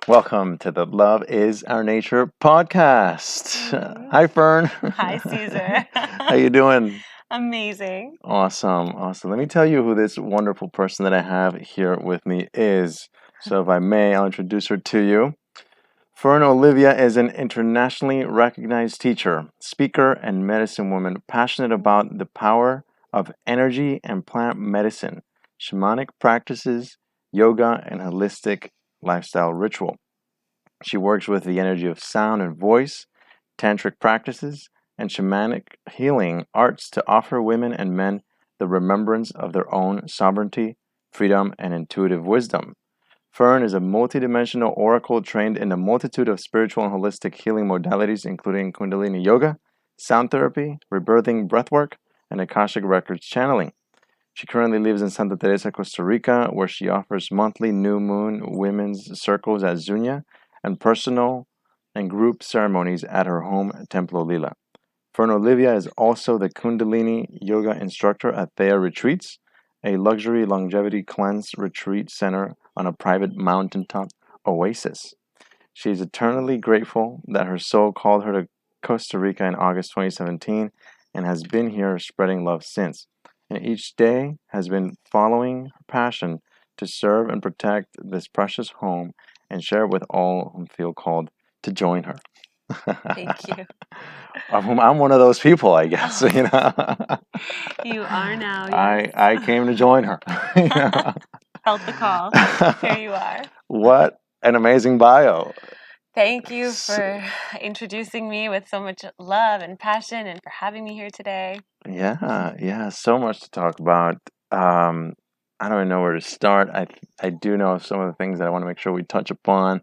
Welcome to the Love is Our Nature podcast. Mhm. Hi, Fern. Hi, Caesar. How you doing? Amazing. Awesome. Let me tell you who this wonderful person that I have here with me is. So if I may, I'll introduce her to you. Fern Olivia is an internationally recognized teacher, speaker, and medicine woman passionate about the power of energy and plant medicine, shamanic practices, yoga, and holistic lifestyle ritual. She works with the energy of sound and voice, tantric practices, and shamanic healing arts to offer women and men the remembrance of their own sovereignty, freedom, and intuitive wisdom. Fern is a multidimensional oracle trained in a multitude of spiritual and holistic healing modalities, including Kundalini Yoga, sound therapy, rebirthing breathwork, and Akashic Records channeling. She currently lives in Santa Teresa, Costa Rica, where she offers monthly new moon women's circles at Zunia and personal and group ceremonies at her home, Templo Lila. Fern Olivia is also the Kundalini Yoga instructor at Thea Retreats, a luxury longevity cleanse retreat center on a private mountaintop oasis. She is eternally grateful that her soul called her to Costa Rica in August 2017 and has been here spreading love since. And each day has been following her passion to serve and protect this precious home and share it with all who feel called to join her. Thank you. I'm one of those people, I guess. Oh, You know, you are now, I yes. came to join her. You Felt the call. Here you are. What an amazing bio. Thank you S- for introducing me with so much love and passion and for having me here today. Yeah, so much to talk about. Um, I don't even know where to start. I do know some of the things that I want to make sure we touch upon,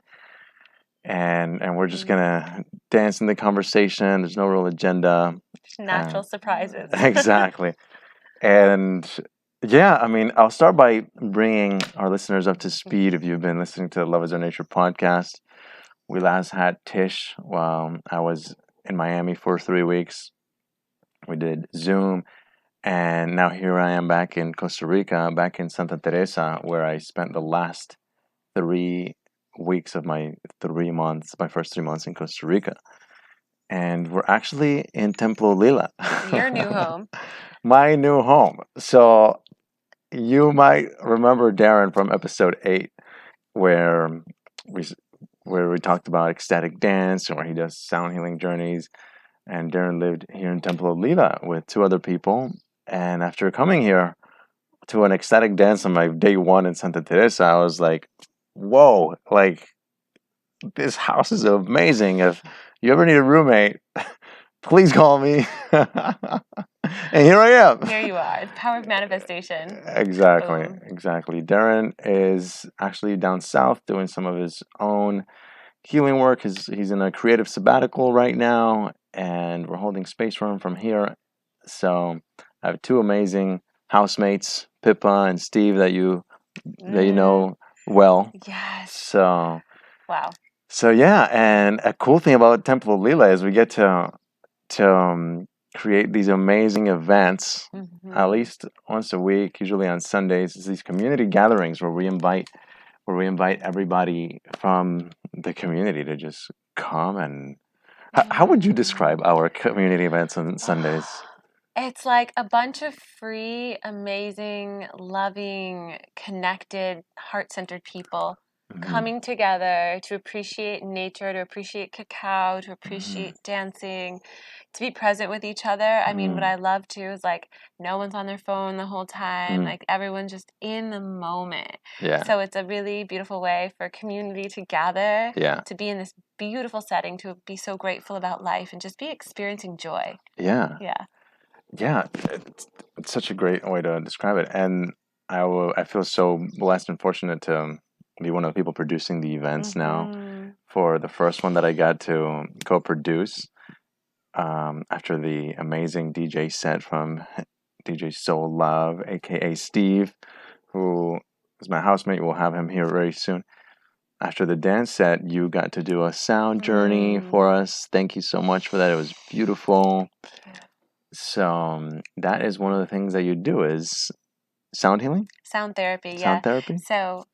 and we're just gonna dance in the conversation. There's no real agenda. Uh, Natural surprises. exactly. And yeah, I mean, I'll start by bringing our listeners up to speed. If you've been listening to the Love is Our Nature podcast, we last had Tish while I was in Miami for 3 weeks. We did Zoom, and now here I am back in Costa Rica, back in Santa Teresa, where I spent the last 3 weeks of my 3 months, my first 3 months in Costa Rica. And we're actually in Templo Lila, Your new home. my new home. So you might remember Darren from episode 8, where we where we talked about ecstatic dance and where he does sound healing journeys. And Darren lived here in Templo Lila with 2 other people. And after coming here to an ecstatic dance on my day 1 in Santa Teresa, I was like, "Whoa! Like this house is amazing. If you ever need a roommate, please call me." And here I am. Here you are. The power of manifestation. Exactly, Boom. exactly. Darren is actually down south doing some of his own healing work. He's in a creative sabbatical right now, and we're holding space for him from here. So I have 2 amazing housemates, Pippa and Steve, that you know well. Yes. So Wow. yeah, and a cool thing about Templo Lila is we get to create these amazing events at least once a week, usually on Sundays. It's these community gatherings where we invite everybody from the community to just come. And how would you describe our community events on Sundays? It's like a bunch of free, amazing, loving, connected, heart-centered people Hmm. coming together to appreciate nature, to appreciate cacao, to Hmm. appreciate dancing, to be present with each other. I mean, what Hmm. I love too is like no one's on their phone the whole time, Hmm. like everyone's just in the moment. Yeah, So it's a really beautiful way for community to gather, yeah, to be in this beautiful setting, to be so grateful about life and just be experiencing joy. yeah, Yeah. yeah. It's such a great way to describe it. And I feel so blessed and fortunate to be one of the people producing the events now. Mm-hmm. For the first one that I got to co-produce, after the amazing DJ set from DJ Soul Love, aka Steve, who is my housemate. We'll have him here very soon. After the dance set, you got to do a sound journey for us. Thank you so much for that. It was beautiful. So that is one of the things that you do is sound healing, Sound therapy, yeah. sound therapy. So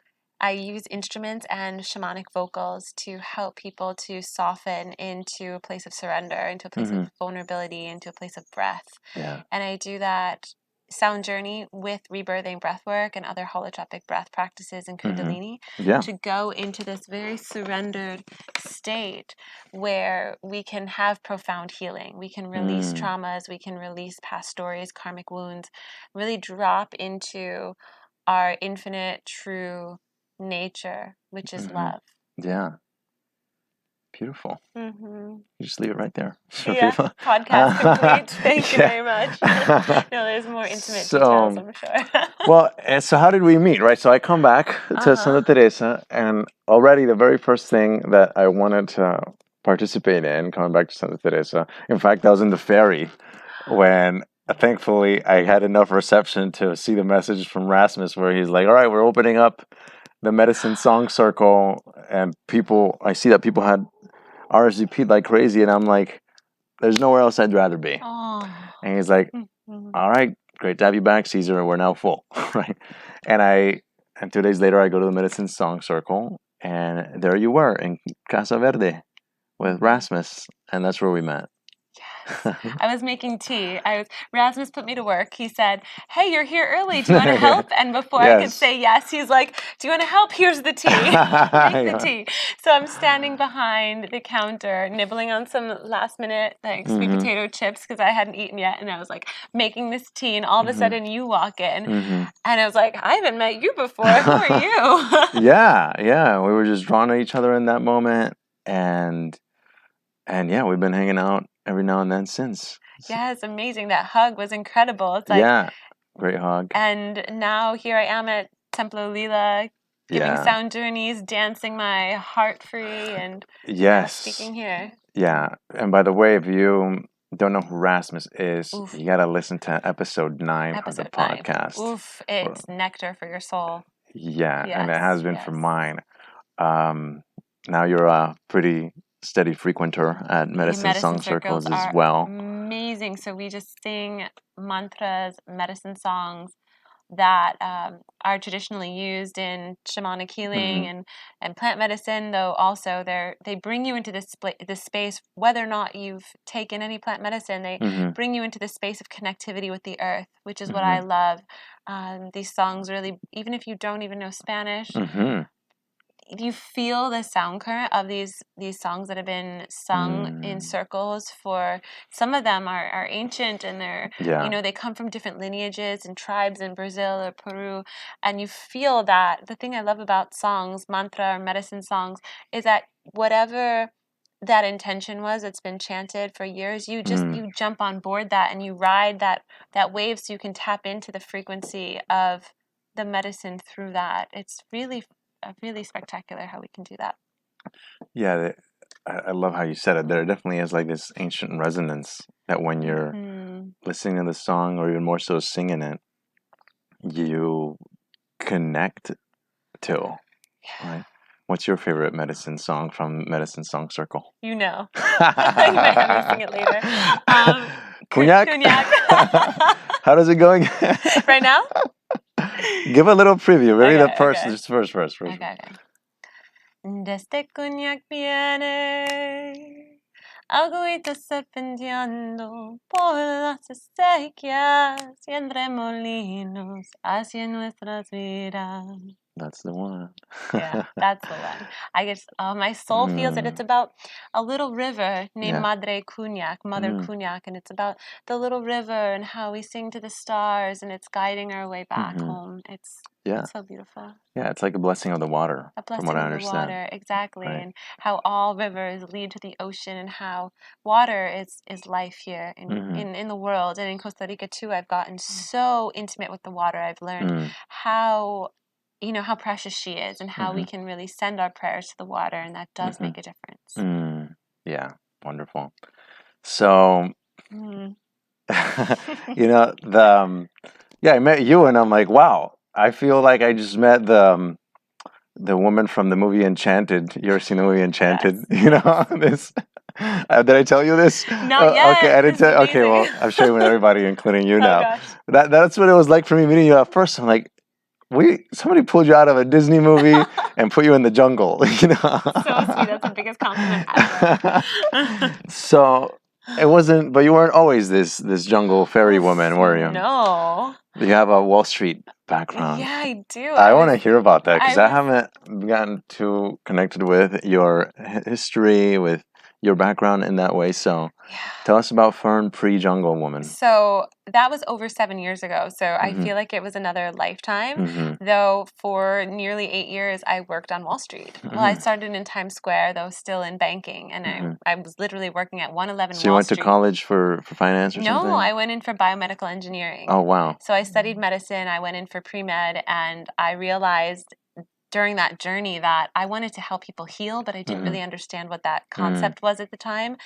I use instruments and shamanic vocals to help people to soften into a place of surrender, into a place of vulnerability, into a place of breath. Yeah. And I do that sound journey with rebirthing breath work and other holotropic breath practices and kundalini to go into this very surrendered state where we can have profound healing. We can release traumas, we can release past stories, karmic wounds, really drop into our infinite true nature, which is love. Yeah. Beautiful. You just leave it right there. Yeah, podcast complete. Thank you very much. No, there's more intimate details, I'm sure. Well, and so how did we meet, right? So I come back to Santa Teresa, and already the very first thing that I wanted to participate in, coming back to Santa Teresa, in fact, I was in the ferry when thankfully I had enough reception to see the message from Rasmus where he's like, all right, we're opening up the medicine song circle, and I see that people had RSVP'd like crazy, and I'm like, there's nowhere else I'd rather be. And he's like, all right, great to have you back, Caesar. We're now full, right? And 2 days later, I go to the medicine song circle, and there you were in Casa Verde with Rasmus, and that's where we met. Yes. I was making tea. Rasmus put me to work. He said, hey, you're here early. Do you want to help? And before I could say yes, he's like, do you want to help? Here's the tea. Make the tea. So I'm standing behind the counter, nibbling on some last minute sweet potato chips because I hadn't eaten yet. And I was like making this tea. And all of a sudden you walk in. And I was like, I haven't met you before. Who are you? Yeah. We were just drawn to each other in that moment. And yeah, we've been hanging out every now and then since. Yeah, it's amazing. That hug was incredible. It's like, yeah, great hug. And now here I am at Templo Lila, giving sound journeys, dancing my heart free, and speaking here. Yeah, and by the way, if you don't know who Rasmus is, you gotta listen to episode 9 of the podcast. Oof, it's nectar for your soul. Yeah, and it has been for mine. Now you're a pretty steady frequenter at medicine song circles as well. Amazing. So we just sing mantras, medicine songs that are traditionally used in shamanic healing and plant medicine, though also they bring you into this space, whether or not you've taken any plant medicine, they bring you into the space of connectivity with the earth, which is what I love. These songs really, even if you don't even know Spanish, you feel the sound current of these songs that have been sung in circles for, some of them are ancient, and they're they come from different lineages and tribes in Brazil or Peru, and you feel that. The thing I love about songs, mantra or medicine songs, is that whatever that intention was, it's been chanted for years, you jump on board that and you ride that wave, so you can tap into the frequency of the medicine through that. It's really spectacular how we can do that. Yeah, I love how you said it. There definitely is like this ancient resonance that when you're listening to the song, or even more so singing it, you connect to. Right? What's your favorite medicine song from Medicine Song Circle? You know. You might have me sing it later. Cognac? How does it go again? Right now? Give a little preview. Maybe the first, just first. Okay. Desde cognac viene, agüita serpenteando por las acequias y entre molinos hacia nuestras vidas. That's the one. Yeah, that's the one. I guess my soul feels that it's about a little river named Madre Cognac, Mother Cognac, and it's about the little river and how we sing to the stars, and it's guiding our way back home. It's so beautiful. Yeah, it's like a blessing of the water, from what I understand. Of the water, exactly, right. And how all rivers lead to the ocean, and how water is life here in the world, and in Costa Rica too. I've gotten so intimate with the water. I've learned how precious she is, and how we can really send our prayers to the water, and that does make a difference. Yeah, wonderful. So, I met you, and I'm like, wow, I feel like I just met the woman from the movie Enchanted. You ever seen the movie Enchanted? Yes. This. Did I tell you this? Not yet. Okay, I didn't tell. Okay, well, I'm sharing with everybody, including you now. Gosh. That's what it was like for me meeting you at first. I'm like, somebody pulled you out of a Disney movie and put you in the jungle, you know. So sweet. That's the biggest compliment ever. So it wasn't, but you weren't always this jungle fairy woman, were you? No. You have a Wall Street background. Yeah, I do. I want to hear about that because I was- haven't gotten too connected with your history, with your background in that way. So Yeah. tell us about Fern pre-jungle woman. So that was over 7 years ago. So I Mhm. feel like it was another lifetime. Mhm. Though for nearly 8 years, I worked on Wall Street. Well, I started in Times Square, though still in banking. And I was literally working at 111 So you Wall went to Street. college for finance or something? No, I went in for biomedical engineering. Oh, wow. So I studied medicine. I went in for pre-med, and I realized during that journey that I wanted to help people heal, but I didn't really understand what that concept was at the time.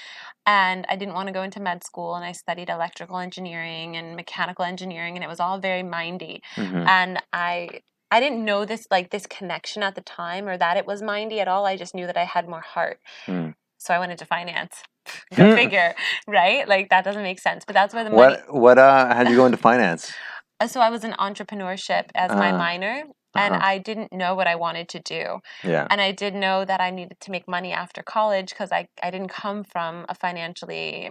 And I didn't want to go into med school, and I studied electrical engineering and mechanical engineering, and it was all very mindy. And I didn't know this connection at the time, or that it was mindy at all. I just knew that I had more heart. So I went into finance. Go figure, right? Like that doesn't make sense, but that's where the money. What had you go into finance? So I was in entrepreneurship as my minor, and I didn't know what I wanted to do. Yeah. And I did know that I needed to make money after college because I didn't come from a financially,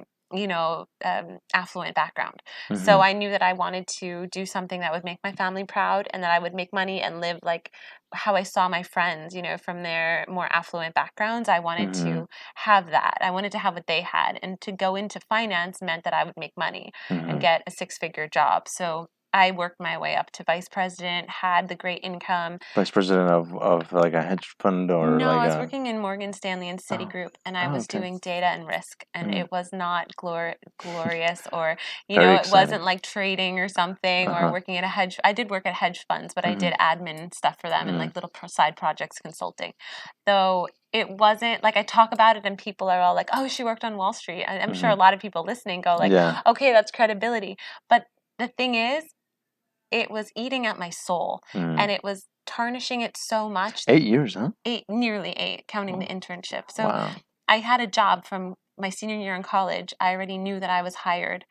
affluent background. So I knew that I wanted to do something that would make my family proud and that I would make money and live like how I saw my friends, from their more affluent backgrounds. I wanted to have that. I wanted to have what they had. And to go into finance meant that I would make money and get a 6-figure job. So I worked my way up to vice president, had the great income. Vice president of like a hedge fund or No, like I was working in Morgan Stanley and Citigroup, and I was okay. doing data and risk, and it was not glorious or, Very it exciting. wasn't like trading or something or working at a hedge. I did work at hedge funds, but I did admin stuff for them and like little side projects consulting. Though it wasn't like I talk about it and people are all like, oh, she worked on Wall Street. I'm sure a lot of people listening go like, okay, that's credibility. But the thing is, it was eating at my soul and it was tarnishing it so much. 8 years, huh? Nearly 8, counting the internship. So Wow. I had a job from my senior year in college. I already knew that I was hired.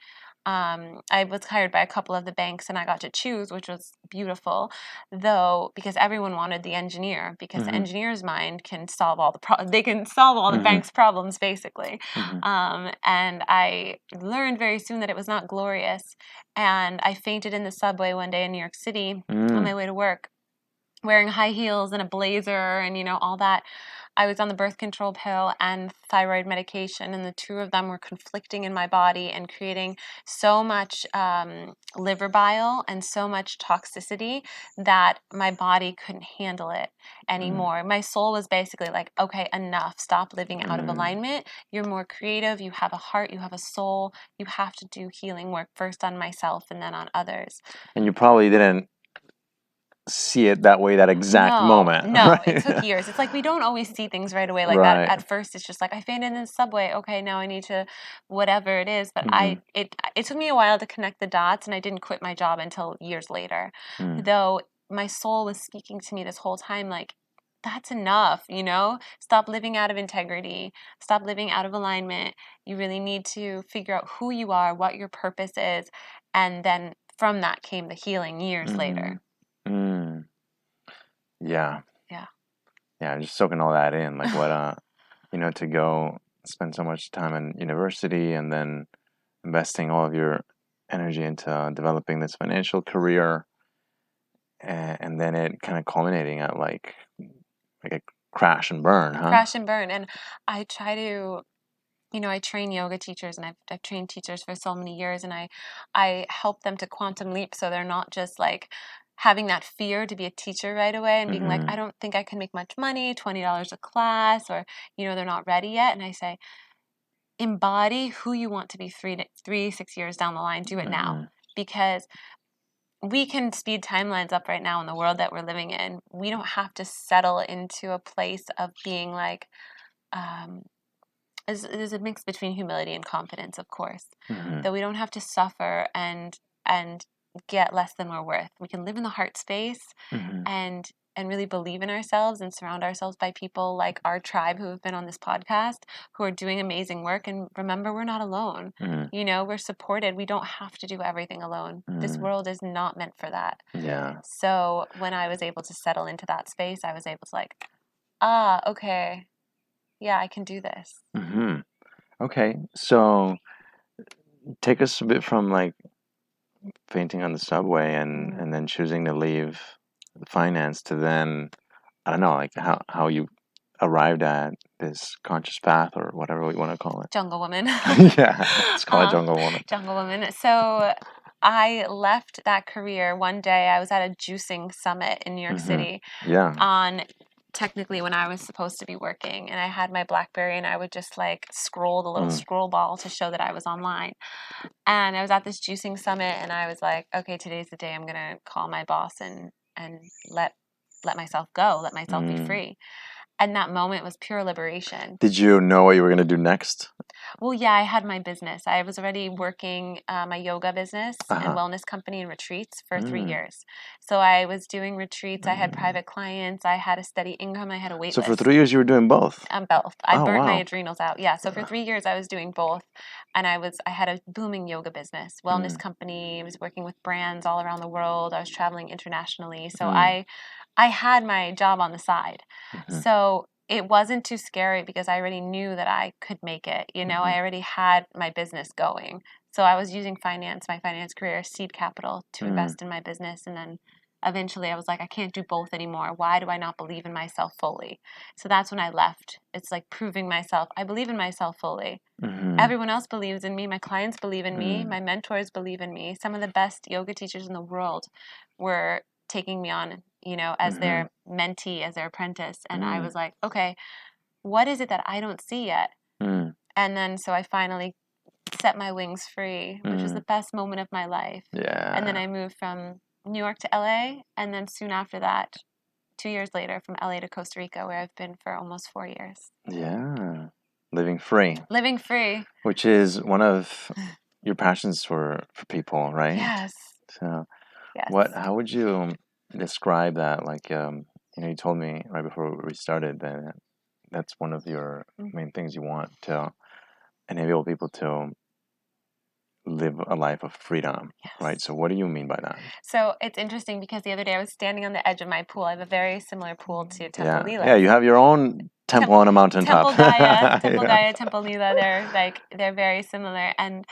I was hired by a couple of the banks and I got to choose, which was beautiful, though, because everyone wanted the engineer, because the engineer's mind can solve all they can solve all the bank's problems, basically. And I learned very soon that it was not glorious. And I fainted in the subway one day in New York City on my way to work, wearing high heels and a blazer and, all that. I was on the birth control pill and thyroid medication, and the two of them were conflicting in my body and creating so much liver bile and so much toxicity that my body couldn't handle it anymore. My soul was basically like, okay, enough. Stop living out of alignment. You're more creative. You have a heart. You have a soul. You have to do healing work first on myself and then on others. And you probably didn't see it that way that exact moment. No, right? It took years. It's like we don't always see things right away like that. At first, it's just like I fainted in the subway. Okay, now I need to whatever it is. But it took me a while to connect the dots, and I didn't quit my job until years later. Though my soul was speaking to me this whole time, like, that's enough, Stop living out of integrity. Stop living out of alignment. You really need to figure out who you are, what your purpose is, and then from that came the healing years later. Yeah. Yeah. Yeah, just soaking all that in, like what to go spend so much time in university and then investing all of your energy into developing this financial career, and then it kind of culminating at like a crash and burn, huh? Crash and burn. And I try to, I train yoga teachers, and I've trained teachers for so many years, and I help them to quantum leap, so they're not just like having that fear to be a teacher right away and being like, I don't think I can make much money, $20 a class, or they're not ready yet. And I say, embody who you want to be 6 years down the line. Do it now, because we can speed timelines up right now in the world that we're living in. We don't have to settle into a place of being like, there's a mix between humility and confidence, of course, that we don't have to suffer and get less than we're worth. We can live in the heart space and and really believe in ourselves and surround ourselves by people like our tribe who have been on this podcast, who are doing amazing work. And remember, we're not alone. You know, we're supported. We don't have to do everything alone. This world is not meant for that. Yeah. So when I was able to settle into that space, I was able to like, okay, yeah, I can do this. Okay, so take us a bit from like fainting on the subway and then choosing to leave the finance to then, I don't know, like how you arrived at this conscious path or whatever we want to call it. Jungle woman. Yeah, let's call it jungle woman. Jungle woman. So I left that career one day. I was at a juicing summit in New York City. Yeah. On technically when I was supposed to be working, and I had my BlackBerry and I would just like scroll the little scroll ball to show that I was online. And I was at this juicing summit and I was like, okay, today's the day I'm gonna call my boss and let myself go, let myself be free. And that moment was pure liberation. Did you know what you were going to do next? Well, yeah, I had my business. I was already working my yoga business and wellness company and retreats for 3 years. So I was doing retreats. I had private clients. I had a steady income. I had a wait So list. for 3 years you were doing both? Both. I burnt my wow. adrenals out. Yeah. So for 3 years I was doing both, and I had a booming yoga business, wellness company. I was working with brands all around the world. I was traveling internationally. So I had my job on the side. So it wasn't too scary because I already knew that I could make it. You know, I already had my business going. So I was using my finance career as seed capital to invest in my business. And then eventually I was like, I can't do both anymore. Why do I not believe in myself fully? So that's when I left. It's like proving myself. I believe in myself fully. Everyone else believes in me. My clients believe in me. My mentors believe in me. Some of the best yoga teachers in the world were taking me on, you know, as their mentee, as their apprentice. And I was like, okay, what is it that I don't see yet? And then so I finally set my wings free, which was the best moment of my life. Yeah. And then I moved from New York to LA. And then soon after that, 2 years later, from LA to Costa Rica, where I've been for almost 4 years. Yeah. Living free. Living free. Which is one of your passions for people, right? Yes. So Yes. how would you describe that? Like, you know, you told me right before we started that that's one of your main things you want to enable people to live a life of freedom, right? So what do you mean by that? So it's interesting because the other day I was standing on the edge of my pool. I have a very similar pool to Templo Lila. Yeah, you have your own temple on a mountaintop. Temple Gaia, Templo Lila, they're very similar. And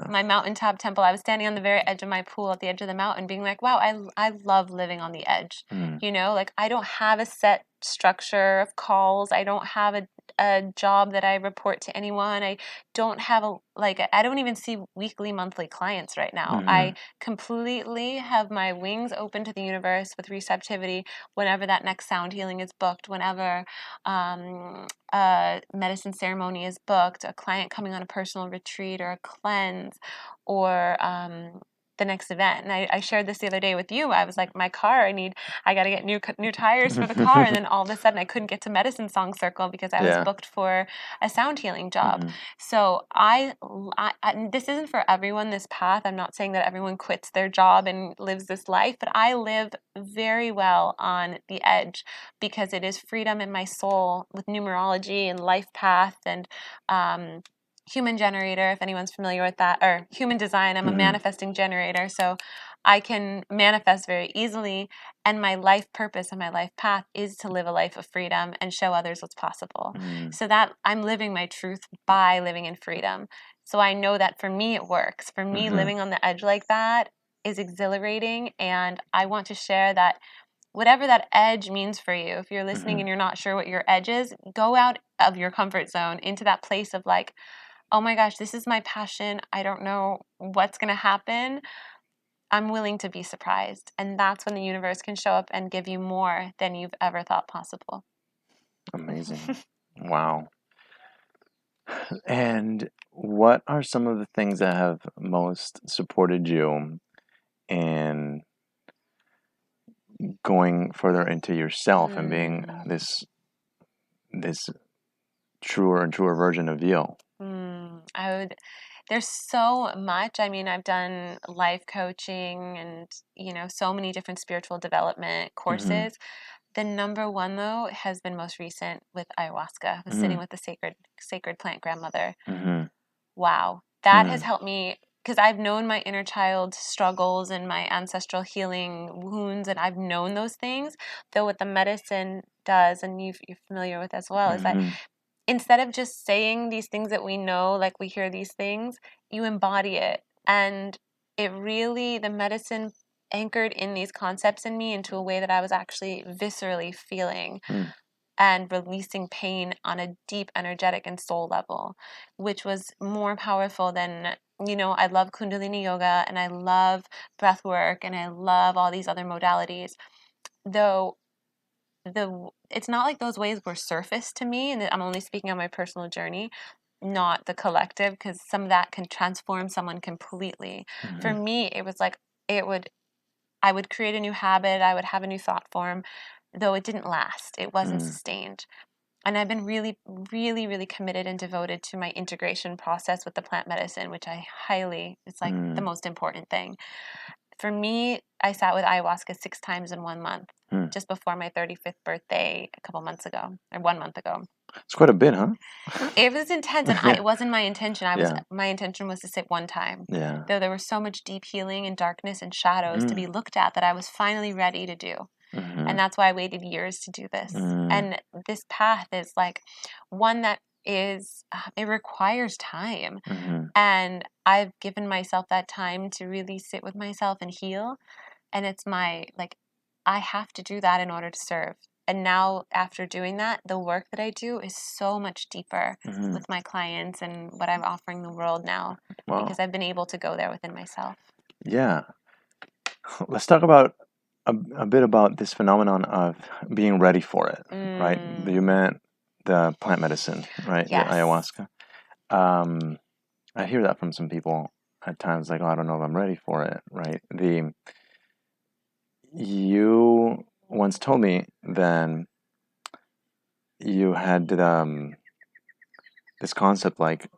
my mountaintop temple, I was standing on the very edge of my pool at the edge of the mountain being like, wow, I love living on the edge. You know, like I don't have a set structure of calls. I don't have a job that I report to anyone. I don't have I don't even see weekly, monthly clients right now. I completely have my wings open to the universe with receptivity whenever that next sound healing is booked, whenever a medicine ceremony is booked, a client coming on a personal retreat or a cleanse, or the next event. And I shared this the other day with you. I was like, my car, I got to get new tires for the car. And then all of a sudden I couldn't get to Medicine Song Circle because I was booked for a sound healing job. So I this isn't for everyone, this path. I'm not saying that everyone quits their job and lives this life, but I live very well on the edge because it is freedom in my soul with numerology and life path and human generator, if anyone's familiar with that, or human design. I'm a manifesting generator, so I can manifest very easily, and my life purpose and my life path is to live a life of freedom and show others what's possible. So that I'm living my truth by living in freedom. So I know that for me it works. For me, living on the edge like that is exhilarating, and I want to share that whatever that edge means for you. If you're listening and you're not sure what your edge is, go out of your comfort zone into that place of like, oh my gosh, this is my passion. I don't know what's going to happen. I'm willing to be surprised. And that's when the universe can show up and give you more than you've ever thought possible. Amazing. Wow. And what are some of the things that have most supported you in going further into yourself and being this truer and truer version of you? There's so much. I mean, I've done life coaching and, you know, so many different spiritual development courses. The number one, though, has been most recent with ayahuasca. I was sitting with the sacred plant grandmother. Wow. That has helped me, because I've known my inner child struggles and my ancestral healing wounds, and I've known those things. Though what the medicine does, and you're familiar with as well, is that instead of just saying these things that we know, like we hear these things, you embody it. And it really, the medicine anchored in these concepts in me into a way that I was actually viscerally feeling and releasing pain on a deep energetic and soul level, which was more powerful than, I love Kundalini yoga and I love breath work and I love all these other modalities. Though it's not like those ways were surface to me, and I'm only speaking on my personal journey, not the collective, because some of that can transform someone completely. For me, it was like I would create a new habit, I would have a new thought form, though it didn't last. It wasn't sustained. And I've been really, really, really committed and devoted to my integration process with the plant medicine, which it's like the most important thing. For me, I sat with ayahuasca 6 times in 1 month, just before my 35th birthday a couple months ago, or 1 month ago. It's quite a bit, huh? It was intense, and it wasn't my intention. My intention was to sit 1 time. Yeah. Though there was so much deep healing and darkness and shadows to be looked at that I was finally ready to do. And that's why I waited years to do this. And this path is like one that is, it requires time. And I've given myself that time to really sit with myself and heal. And it's I have to do that in order to serve. And now, after doing that, the work that I do is so much deeper with my clients and what I'm offering the world now, because I've been able to go there within myself. Yeah. Let's talk about a bit about this phenomenon of being ready for it, right? You meant the plant medicine, right? Yes. The ayahuasca. I hear that from some people at times, like, oh, I don't know if I'm ready for it, right? You once told me then you had this concept like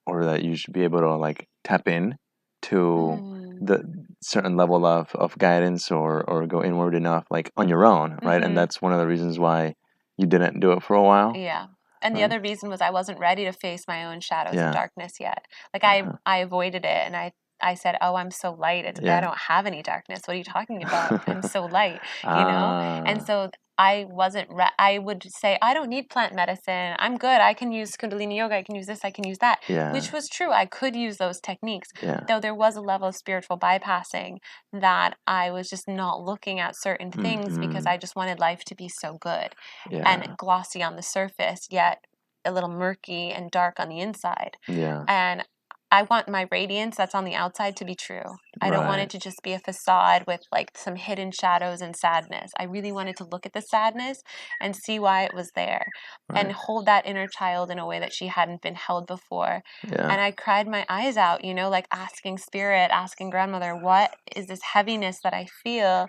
that you should be able to like tap in to the certain level of guidance or go inward enough like on your own, right? And that's one of the reasons why you didn't do it for a while. Yeah. And the other reason was I wasn't ready to face my own shadows and darkness yet. Like I avoided it, and I said, "Oh, I'm so light. I don't have any darkness. What are you talking about? I'm so light," And so I wasn't. I would say, "I don't need plant medicine. I'm good. I can use Kundalini yoga. I can use this. I can use that." Which was true. I could use those techniques. Though there was a level of spiritual bypassing that I was just not looking at certain things because I just wanted life to be so good and glossy on the surface, yet a little murky and dark on the inside. And I want my radiance that's on the outside to be true. I don't want it to just be a facade with like some hidden shadows and sadness. I really wanted to look at the sadness and see why it was there and hold that inner child in a way that she hadn't been held before. And I cried my eyes out, like asking spirit, asking grandmother, what is this heaviness that I feel?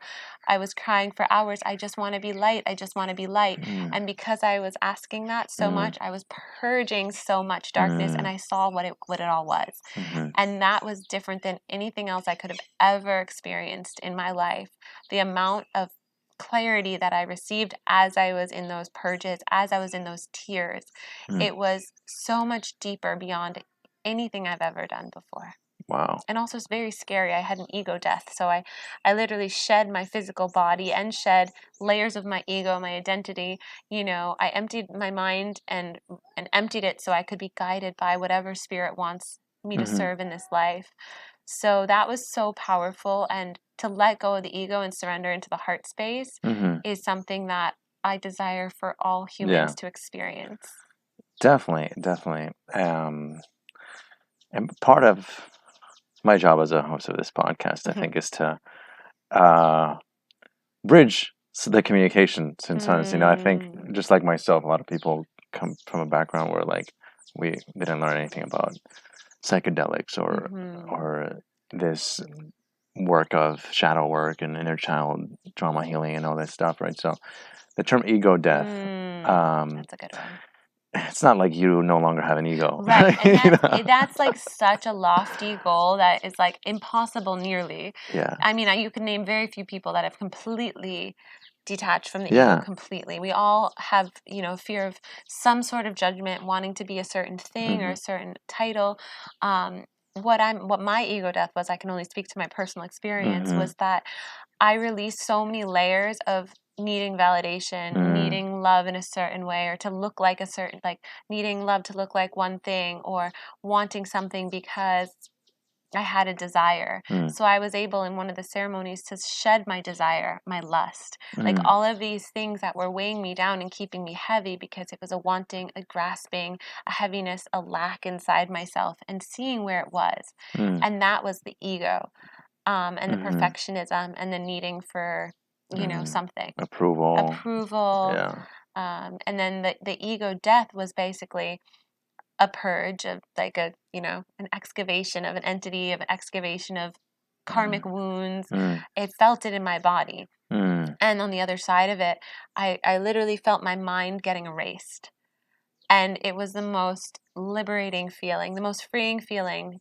I was crying for hours. I just want to be light. I just want to be light. And because I was asking that so much, I was purging so much darkness, and I saw what it all was. And that was different than anything else I could have ever experienced in my life. The amount of clarity that I received as I was in those purges, as I was in those tears, it was so much deeper beyond anything I've ever done before. Wow. And also it's very scary. I had an ego death. So I literally shed my physical body and shed layers of my ego, my identity. I emptied my mind and emptied it so I could be guided by whatever spirit wants me to serve in this life. So that was so powerful. And to let go of the ego and surrender into the heart space is something that I desire for all humans to experience. Definitely. And part of my job as a host of this podcast, I think, is to bridge the communication sometimes. I think just like myself, a lot of people come from a background where like we didn't learn anything about psychedelics or this work of shadow work and inner child trauma healing and all that stuff, right? So the term ego death, that's a good one. It's not like you no longer have an ego. Right. And that's like such a lofty goal that is like impossible nearly. Yeah. I mean, you can name very few people that have completely detached from the Yeah. ego completely. We all have, fear of some sort of judgment, wanting to be a certain thing or a certain title. What my ego death was, I can only speak to my personal experience, was that I released so many layers of needing validation, needing love in a certain way, or to look like a certain, like needing love to look like one thing, or wanting something because I had a desire. So I was able in one of the ceremonies to shed my desire, my lust, like all of these things that were weighing me down and keeping me heavy, because it was a wanting, a grasping, a heaviness, a lack inside myself, and seeing where it was. And that was the ego, and the perfectionism, and the needing for, something. Approval. Yeah. And then the ego death was basically a purge of like an excavation of an entity, of an excavation of karmic wounds. It felt it in my body. And on the other side of it, I literally felt my mind getting erased. And it was the most liberating feeling, the most freeing feeling.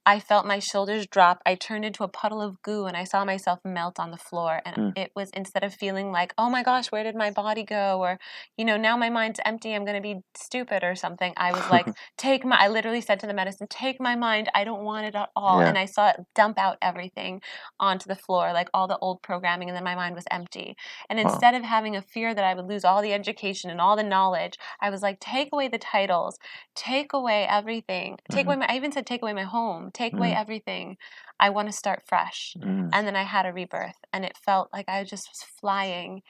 I felt my shoulders drop. I turned into a puddle of goo, and I saw myself melt on the floor. And it was, instead of feeling like, oh my gosh, where did my body go? Or, now my mind's empty, I'm going to be stupid or something. I was like, I literally said to the medicine, take my mind. I don't want it at all. Yeah. And I saw it dump out everything onto the floor, like all the old programming. And then my mind was empty. And instead of having a fear that I would lose all the education and all the knowledge, I was like, take away the titles, take away everything, I even said, take away my home, take away everything. I want to start fresh. And then I had a rebirth, and it felt like I just was flying.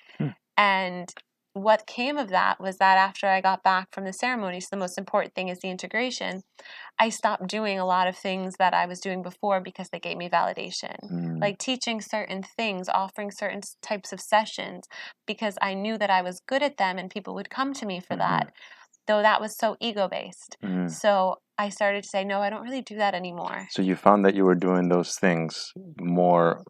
And what came of that was that after I got back from the ceremony, so the most important thing is the integration, I stopped doing a lot of things that I was doing before because they gave me validation. Like teaching certain things, offering certain types of sessions, because I knew that I was good at them and people would come to me for that. Though that was so ego-based. So I started to say, no, I don't really do that anymore. So you found that you were doing those things more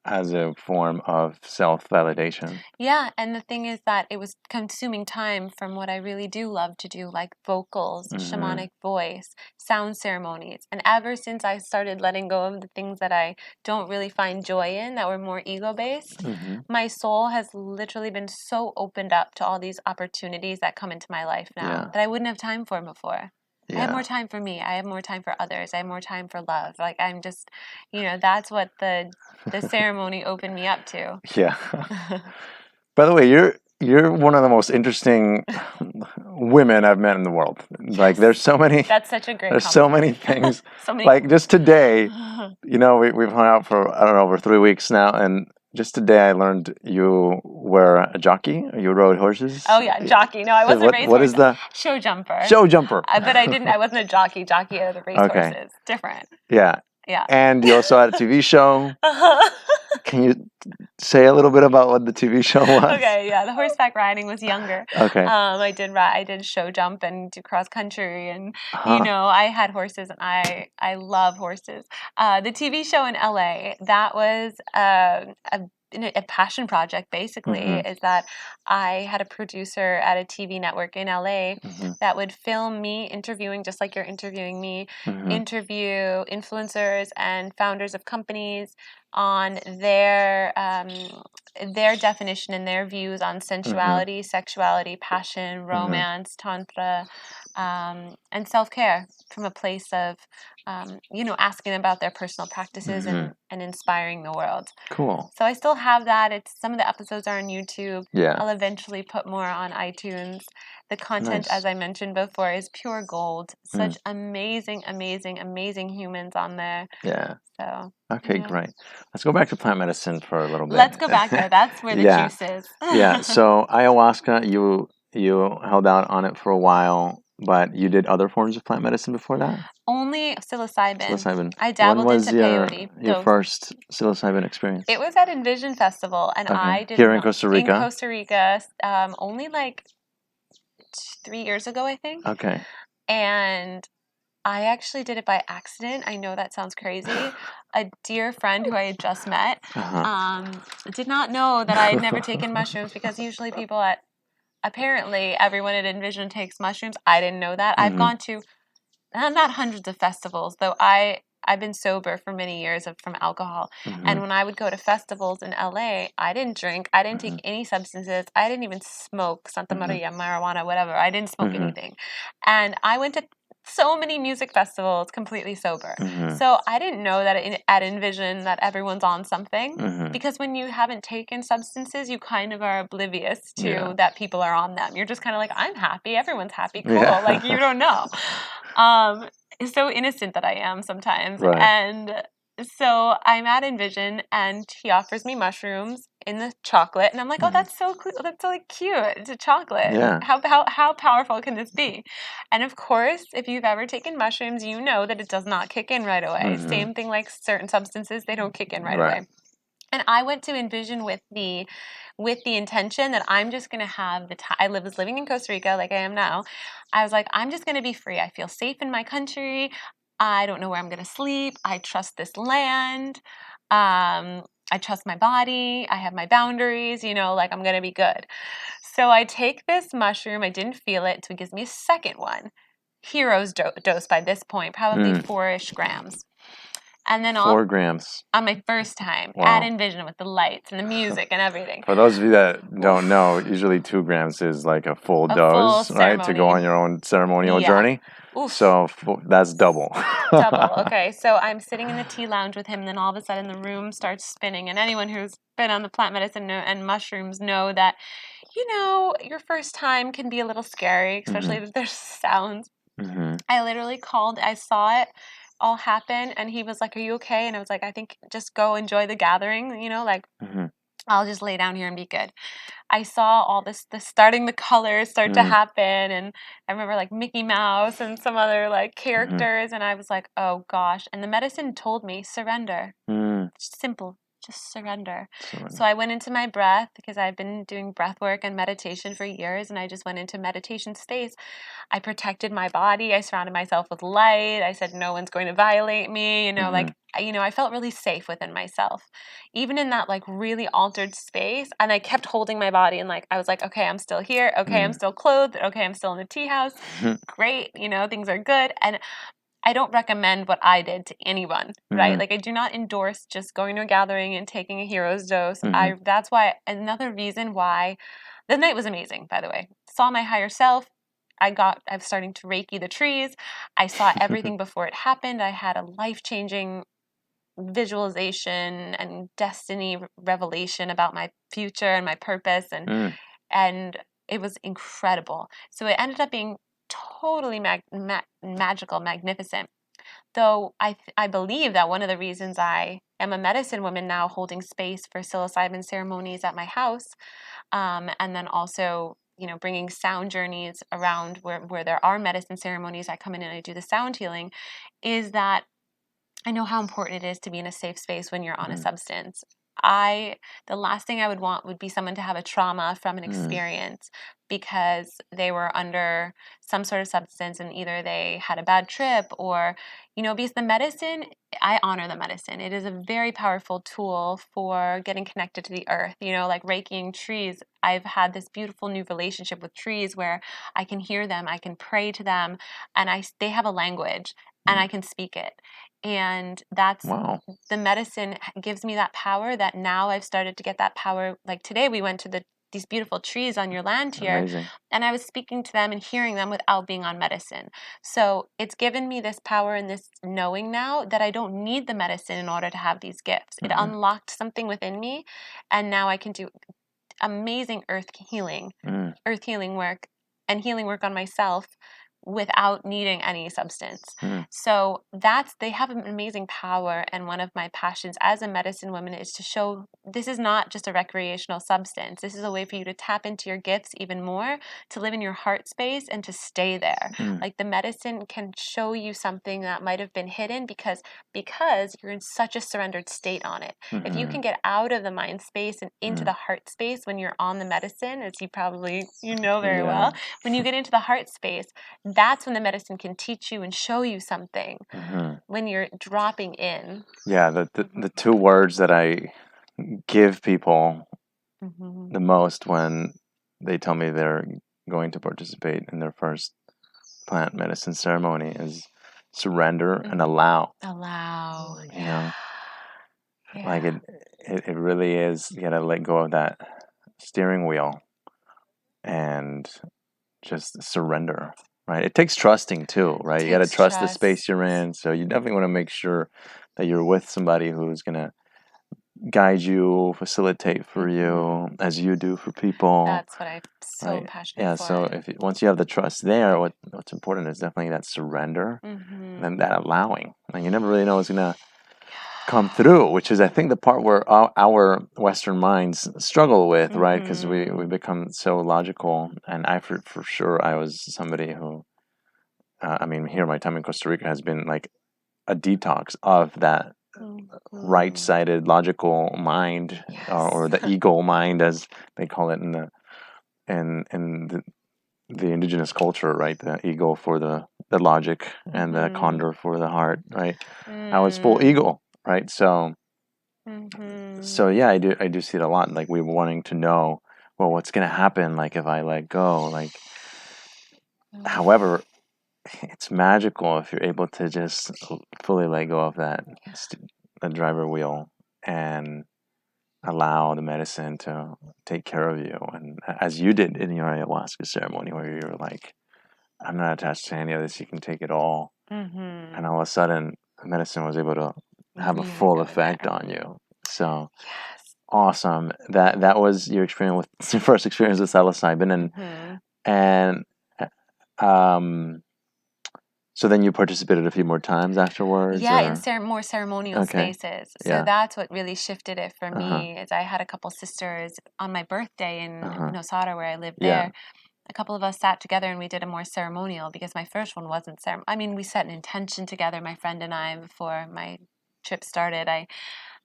as a form of self-validation. Yeah, and the thing is that it was consuming time from what I really do love to do, like vocals, shamanic voice, sound ceremonies. And ever since I started letting go of the things that I don't really find joy in, that were more ego-based, my soul has literally been so opened up to all these opportunities that come into my life now that I wouldn't have time for before. I have more time for me. I have more time for others. I have more time for love. Like I'm just, that's what the ceremony opened me up to. Yeah. By the way, you're one of the most interesting women I've met in the world. Like there's so many. That's such a great There's compliment. so many things. So many. Like just today, we've hung out for I don't know over 3 weeks now, and just today I learned you were a jockey. You rode horses. Oh yeah, jockey. No, I wasn't a racehorse. What is the show jumper? Show jumper. But I wasn't a jockey. Jockey are the racehorses. Different. Yeah. Yeah. And you also had a TV show. Can you say a little bit about what the TV show was? Okay, yeah, the horseback riding was younger. Okay. I did show jump and do cross country, and I had horses, and I love horses. The TV show in LA, that was a passion project. Basically, is that I had a producer at a TV network in LA that would film me interviewing, just like you're interviewing me, interview influencers and founders of companies on their definition and their views on sensuality, sexuality, passion, romance, tantra, and self-care from a place of, asking them about their personal practices and inspiring the world. Cool. So I still have that. Some of the episodes are on YouTube. Yeah. I'll eventually put more on iTunes. The content, as I mentioned before, is pure gold. Such amazing, amazing, amazing humans on there. Yeah. So. Okay, great. Let's go back to plant medicine for a little bit. Let's go back there. That's where the juice is. Yeah. So ayahuasca, you held out on it for a while, but you did other forms of plant medicine before that? Only psilocybin. I When dabbled was into peyote. your first psilocybin experience? It was at Envision Festival, and I did here in Costa Rica. In Costa Rica, only like 3 years ago, I think. Okay. And I actually did it by accident. I know that sounds crazy. A dear friend who I had just met did not know that I had never taken mushrooms, because usually apparently everyone at Envision takes mushrooms. I didn't know that. I've gone to not hundreds of festivals, though I I've been sober for many years from alcohol. And when I would go to festivals in LA, I didn't drink. I didn't take any substances. I didn't even smoke Santa Maria, marijuana, whatever. I didn't smoke anything. And I went to so many music festivals completely sober. So I didn't know that at Envision that everyone's on something. Because when you haven't taken substances, you kind of are oblivious to that people are on them. You're just kind of like, I'm happy. Everyone's happy. Cool. Yeah. Like, you don't know. It's so innocent that I am sometimes. Right. And so I'm at Envision and he offers me mushrooms in the chocolate. And I'm like, oh, that's so cool. That's so like, cute. It's a chocolate. Yeah. How powerful can this be? And of course, if you've ever taken mushrooms, you know that it does not kick in right away. Same thing like certain substances, they don't kick in right away. And I went to Envision with the intention that I'm just going to have the time. I was living in Costa Rica like I am now. I was like, I'm just going to be free. I feel safe in my country. I don't know where I'm going to sleep. I trust this land. I trust my body. I have my boundaries, like I'm going to be good. So I take this mushroom. I didn't feel it. So he gives me a second one. Hero's dose by this point, probably 4-ish grams. And then 4 grams. on my first time at Envision with the lights and the music and everything. For those of you that don't know, usually 2 grams is like a full dose, right? To go on your own ceremonial journey. So that's double. Double. Okay. So I'm sitting in the tea lounge with him, and then all of a sudden the room starts spinning. And anyone who's been on the plant medicine and mushrooms know that, your first time can be a little scary, especially if there's sounds. I literally called. I saw it all happen, and he was like, "Are you okay?" And I was like, "I think just go enjoy the gathering, I'll just lay down here and be good." I saw all the starting the colors start to happen, and I remember like Mickey Mouse and some other like characters, and I was like, "Oh gosh." And the medicine told me, surrender. Simple. Just surrender. So I went into my breath because I've been doing breath work and meditation for years, and I just went into meditation space. I protected my body. I surrounded myself with light. I said, no one's going to violate me. I felt really safe within myself, even in that like really altered space. And I kept holding my body and I was like, okay, I'm still here. Okay, I'm still clothed. Okay, I'm still in the tea house. Great. Things are good. And I don't recommend what I did to anyone, right? Like I do not endorse just going to a gathering and taking a hero's dose. That's why another reason why the night was amazing, by the way. Saw my higher self. I was starting to Reiki the trees. I saw everything before it happened. I had a life-changing visualization and destiny revelation about my future and my purpose and it was incredible. So it ended up being totally magical, magnificent. Though I believe that one of the reasons I am a medicine woman now holding space for psilocybin ceremonies at my house, and then also bringing sound journeys around where there are medicine ceremonies, I come in and I do the sound healing, is that I know how important it is to be in a safe space when you're on a substance. The last thing I would want would be someone to have a trauma from an experience because they were under some sort of substance and either they had a bad trip or, because the medicine, I honor the medicine. It is a very powerful tool for getting connected to the earth, like Reikiing trees. I've had this beautiful new relationship with trees where I can hear them, I can pray to them, and they have a language and I can speak it. And that's the medicine gives me that power that now I've started to get that power. Like today we went to these beautiful trees on your land here. Amazing. And I was speaking to them and hearing them without being on medicine. So it's given me this power and this knowing now that I don't need the medicine in order to have these gifts. It unlocked something within me and now I can do amazing earth healing work and healing work on myself without needing any substance. So they have an amazing power, and one of my passions as a medicine woman is to show this is not just a recreational substance. This is a way for you to tap into your gifts even more, to live in your heart space and to stay there. Like the medicine can show you something that might have been hidden because you're in such a surrendered state on it. If you can get out of the mind space and into the heart space when you're on the medicine, as you probably very well, when you get into the heart space, that's when the medicine can teach you and show you something when you're dropping in. Yeah, the 2 words that I give people the most when they tell me they're going to participate in their first plant medicine ceremony is surrender and allow. Allow. You know, Yeah. like it really is. You gotta let go of that steering wheel and just surrender. Right. It takes trusting too. Right. You gotta Takes trust the trust. space you're in. So you definitely want to make sure that you're with somebody who's gonna guide you, facilitate for you, as you do for people. That's what I'm so Right. passionate Yeah. for. So once you have the trust there, what's important is definitely that surrender and then that allowing. And you never really know what's gonna come through, which is I think the part where our Western minds struggle with, right? Because we become so logical. And I for sure I was somebody who, I mean, here my time in Costa Rica has been like a detox of that right-sided logical mind, or the ego mind, as they call it in the indigenous culture, right? The ego for the logic and the condor for the heart, right? I was full ego, right? So yeah, I do see it a lot. Like we wanting to know, well, what's gonna happen? Like if I let go, like. However, it's magical if you're able to just fully let go of that the driver wheel and allow the medicine to take care of you. And as you did in your ayahuasca ceremony, where you were like, I'm not attached to any of this, you can take it all. And all of a sudden, the medicine was able to have a full effect on you. So awesome. That was your experience with your first experience with psilocybin, and so then you participated a few more times afterwards? Yeah, in more ceremonial spaces. So Yeah. that's what really shifted it for me. Is I had a couple sisters on my birthday in Nosara, where I lived there. A couple of us sat together and we did a more ceremonial, because my first one wasn't I mean, we set an intention together, my friend and I, before my trip started.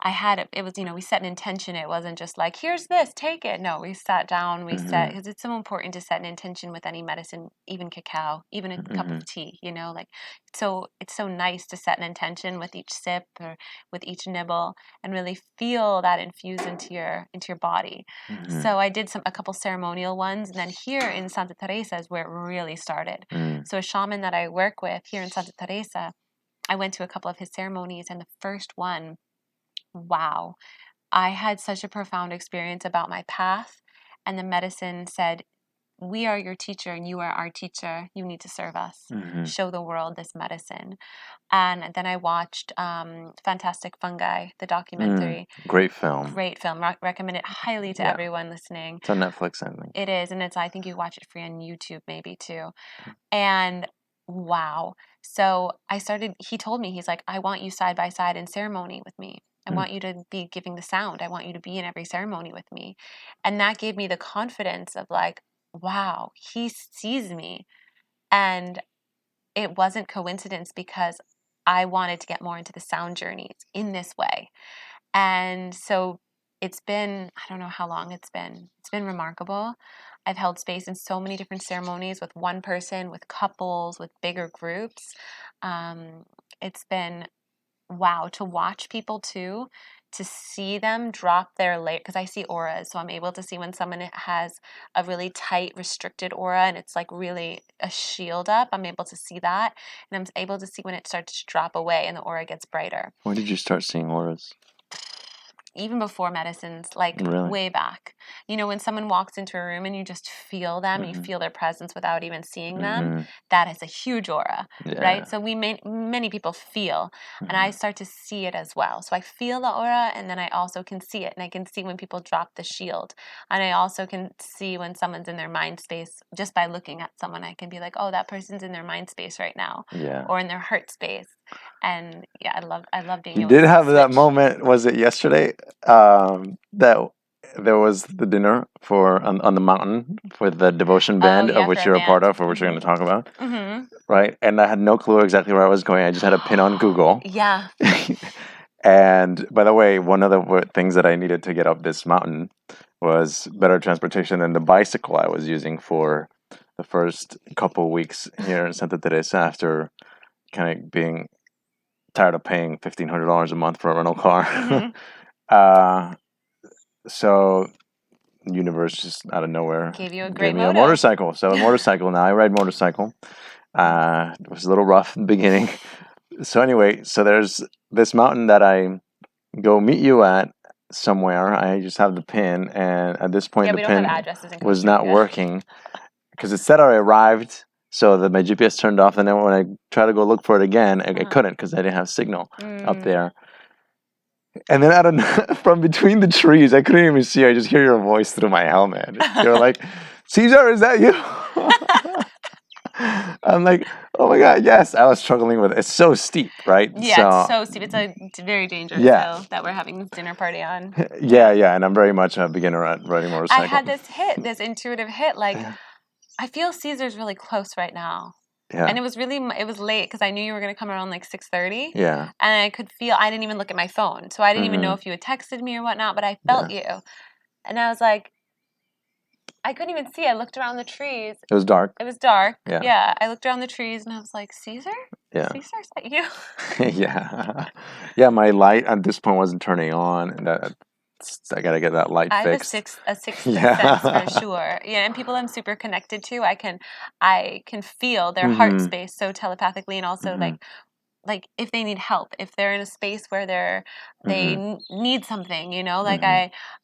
I had it was, we set an intention. It wasn't just like, here's this, take it. No, we sat down, we set, because it's so important to set an intention with any medicine, even cacao, even a cup of tea, like, so it's so nice to set an intention with each sip or with each nibble and really feel that infuse into your body. So I did a couple ceremonial ones, and then here in Santa Teresa is where it really started. So a shaman that I work with here in Santa Teresa, I went to a couple of his ceremonies, and the first one, wow, I had such a profound experience about my path. And the medicine said, we are your teacher and you are our teacher. You need to serve us. Show the world this medicine. And then I watched Fantastic Fungi, the documentary. Great film. Great film. Recommend it highly to everyone listening. It's on Netflix, I think. It is. And I think you watch it free on YouTube maybe too. And wow. So he told me, he's like, I want you side by side in ceremony with me. I want you to be giving the sound. I want you to be in every ceremony with me. And that gave me the confidence of like, wow, he sees me. And it wasn't coincidence, because I wanted to get more into the sound journeys in this way. And so it's been, I don't know how long it's been. It's been remarkable. I've held space in so many different ceremonies with one person, with couples, with bigger groups. It's been wow to watch people too, to see them drop their layer, because I see auras. So I'm able to see when someone has a really tight, restricted aura and it's like really a shield up. I'm able to see that. And I'm able to see when it starts to drop away and the aura gets brighter. When did you start seeing auras? Even before medicines, like way back. When someone walks into a room and you just feel them, you feel their presence without even seeing them, that is a huge aura, right? So many people feel, and I start to see it as well. So I feel the aura, and then I also can see it, and I can see when people drop the shield, and I also can see when someone's in their mind space. Just by looking at someone, I can be like, oh, that person's in their mind space right now, or in their heart space. And yeah, I love being You able to did have that switch. moment, was it yesterday? That there was the dinner on the mountain for the devotion band, of which you're a part of, or which you're going to talk about, right? And I had no clue exactly where I was going. I just had a pin on Google. Yeah. And by the way, one of the things that I needed to get up this mountain was better transportation than the bicycle I was using for the first couple weeks here in Santa Teresa, after kind of being tired of paying $1,500 a month for a rental car. So universe just out of nowhere gave you a gave great me a motorcycle. So a motorcycle now. I ride motorcycle. It was a little rough in the beginning. So anyway, so there's this mountain that I go meet you at somewhere. I just have the pin, and at this point, Yeah, the we don't have pin addresses in was Costa not Rica. working because it said I arrived. So my GPS turned off, and then when I tried to go look for it again, I couldn't because I didn't have signal up there. And then out of from between the trees, I couldn't even see. I just hear your voice through my helmet. You're like, "Caesar, is that you?" I'm like, "Oh my god, yes!" I was struggling with it. It's so steep, right? Yeah, it's so steep. It's a very dangerous hill that we're having this dinner party on. Yeah, and I'm very much a beginner at riding motorcycle. I had this intuitive hit, like, I feel Caesar's really close right now. Yeah. And it was late because I knew you were going to come around like 6:30. Yeah. And I could feel, I didn't even look at my phone. So I didn't even know if you had texted me or whatnot, but I felt you. And I was like, I couldn't even see. I looked around the trees. It was dark. Yeah. I looked around the trees and I was like, Caesar? Yeah. Caesar, is that you? Yeah, my light at this point wasn't turning on. And I got to get that light fixed. I have a sixth sense for sure. Yeah, and people I'm super connected to, I can feel their heart space so telepathically, and also like if they need help, if they're in a space where they need something, like